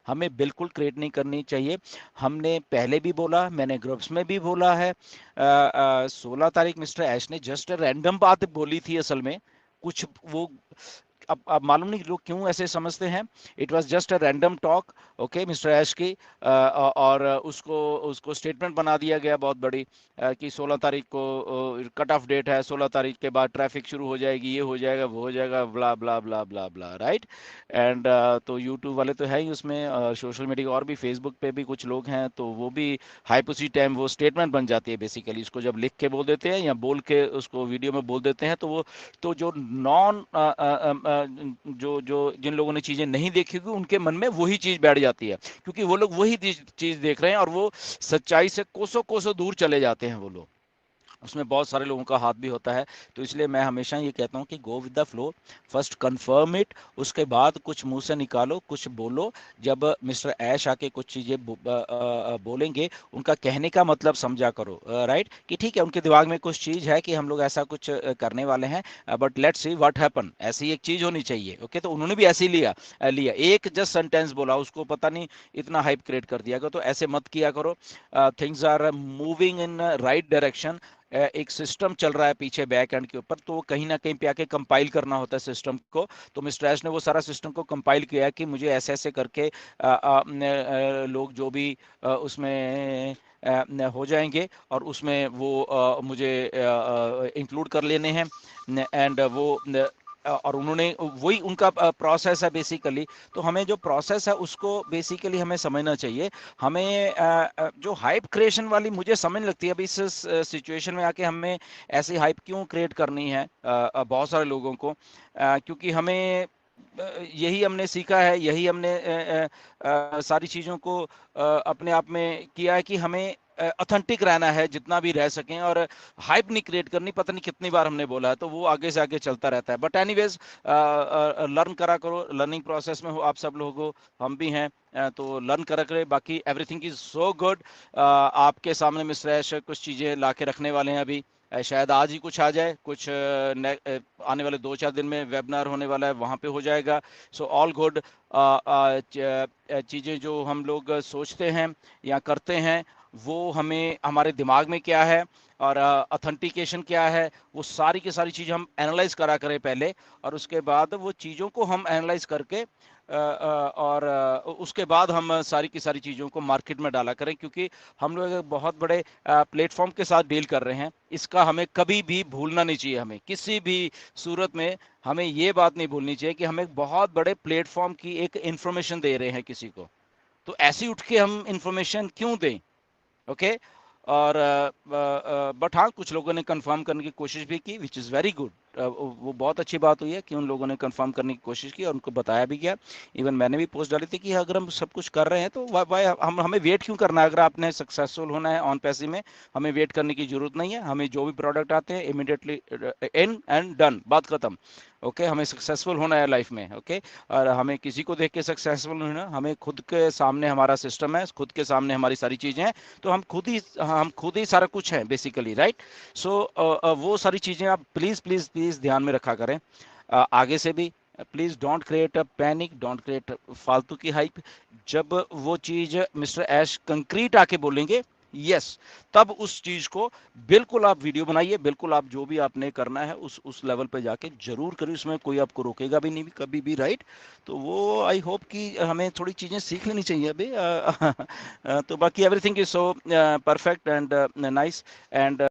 हमें बिल्कुल क्रिएट नहीं करनी चाहिए। हमने पहले भी बोला, मैंने ग्रुप्स में भी बोला है, 16 तारीख मिस्टर ऐश ने जस्ट रैंडम बात बोली थी असल में। कुछ वो अब मालूम नहीं लोग क्यों ऐसे समझते हैं। It was just a random talk, okay, mister Ash की, और उसको उसको स्टेटमेंट बना दिया गया बहुत बड़ी, कि 16 तारीख को कट ऑफ डेट है, 16 तारीख के बाद ट्रैफिक शुरू हो जाएगी, ये हो जाएगा, वो हो जाएगा, ब्ला ब्ला ब्ला ब्ला ब्ला, राइट। एंड तो यूट्यूब वाले तो है ही उसमें, सोशल मीडिया और भी, फेसबुक पे भी कुछ लोग हैं, तो वो भी हाइप उसी टाइम वो स्टेटमेंट बन जाती है बेसिकली। उसको जब लिख के बोल देते हैं या बोल के उसको वीडियो में बोल देते हैं, तो वो, तो जो नॉन जो जो जिन लोगों ने चीजें नहीं देखी होगी उनके मन में वही चीज बैठ जाती है, क्योंकि वो लोग वही चीज देख रहे हैं और वो सच्चाई से कोसों कोसों दूर चले जाते हैं वो लोग। उसमें बहुत सारे लोगों का हाथ भी होता है। तो इसलिए मैं हमेशा ये कहता हूँ कि go with the flow, first confirm it, उसके बाद कुछ मुंह से निकालो, कुछ बोलो। जब मिस्टर ऐश आके कुछ चीजें बोलेंगे, उनका कहने का मतलब समझा करो, राइट, कि ठीक है उनके दिमाग में कुछ चीज है कि हम लोग ऐसा कुछ करने वाले हैं, but let's see what happen, ऐसी एक चीज होनी चाहिए, ओके। तो उन्होंने भी ऐसे ही लिया एक जस्ट सेंटेंस बोला, उसको पता नहीं इतना हाइप क्रिएट कर दिया। तो ऐसे मत किया करो। Things are moving in right direction. एक सिस्टम चल रहा है पीछे बैक एंड के ऊपर, तो कहीं ना कहीं पे आके कंपाइल करना होता है सिस्टम को। तो मिस्टर एश ने वो सारा सिस्टम को कंपाइल किया है कि मुझे ऐसे ऐसे करके लोग जो भी उसमें हो जाएंगे, और उसमें वो मुझे इंक्लूड कर लेने हैं। एंड वो और उन्होंने वही उनका प्रोसेस है बेसिकली। तो हमें जो प्रोसेस है उसको बेसिकली हमें समझना चाहिए। हमें जो हाइप क्रिएशन वाली मुझे समझ लगती है अभी इस सिचुएशन में आके, हमें ऐसी हाइप क्यों क्रिएट करनी है बहुत सारे लोगों को, क्योंकि हमें यही हमने सीखा है, यही हमने सारी चीज़ों को अपने आप में किया है कि हमें ऑथेंटिक रहना है जितना भी रह सकें, और हाइप नहीं क्रिएट करनी। पता नहीं कितनी बार हमने बोला है, तो वो आगे से आगे चलता रहता है। बट एनीवेज, लर्न करा करो, लर्निंग प्रोसेस में हो आप सब लोग हो, हम भी हैं, तो लर्न करा करें। बाकी एवरीथिंग इज सो गुड। आपके सामने मिस्टर ऐश कुछ चीज़ें ला के रखने वाले हैं अभी, शायद आज ही कुछ आ जाए, कुछ आने वाले 2-4 दिन में वेबिनार होने वाला है, वहाँ पे हो जाएगा। So all good. चीज़ें जो हम लोग सोचते हैं या करते हैं, वो हमें हमारे दिमाग में क्या है और ऑथेंटिकेशन क्या है, वो सारी की सारी चीज़ हम एनालाइज करा करें पहले, और उसके बाद वो चीज़ों को हम एनालाइज करके और उसके बाद हम सारी की सारी चीज़ों को मार्केट में डाला करें, क्योंकि हम लोग एक बहुत बड़े प्लेटफॉर्म के साथ डील कर रहे हैं। इसका हमें कभी भी भूलना नहीं चाहिए। हमें किसी भी सूरत में हमें ये बात नहीं भूलनी चाहिए कि हम एक बहुत बड़े प्लेटफॉर्म की एक इंफॉर्मेशन दे रहे हैं किसी को। तो ऐसे उठ के हम इंफॉर्मेशन क्यों दें, ओके। और बट हाँ, कुछ लोगों ने कंफर्म करने की कोशिश भी की, विच इज़ वेरी गुड। वो बहुत अच्छी बात हुई है कि उन लोगों ने कंफर्म करने की कोशिश की और उनको बताया भी गया। इवन मैंने भी पोस्ट डाली थी कि अगर हम सब कुछ कर रहे हैं तो वाई हम हमें वेट क्यों करना है। अगर आपने सक्सेसफुल होना है ऑन पैसे में, हमें वेट करने की जरूरत नहीं है। हमें जो भी प्रोडक्ट आते हैं इमीडिएटली इन एंड डन, बात खत्म, ओके। हमें सक्सेसफुल होना है लाइफ में, ओके। और हमें किसी को देख के सक्सेसफुल नहीं होना, हमें खुद के सामने हमारा सिस्टम है, खुद के सामने हमारी सारी चीज़ें हैं, तो हम खुद ही सारा कुछ है बेसिकली, राइट। सो वो सारी चीज़ें आप प्लीज़ प्लीज़ प्लीज़ ध्यान में रखा करें। आगे से भी please don't create a panic, don't create फालतू की हाइप। जब वो चीज़ मिस्टर ऐश कंक्रीट आके बोलेंगे, यस, तब उस चीज को बिल्कुल आप वीडियो बनाइए, बिल्कुल आप जो भी आपने करना है उस लेवल पे जाके जरूर करिए, उसमें कोई आपको रोकेगा भी नहीं कभी भी, राइट। तो वो आई होप कि हमें थोड़ी चीजें सीख लेनी चाहिए अभी। तो बाकी everything is so perfect and nice and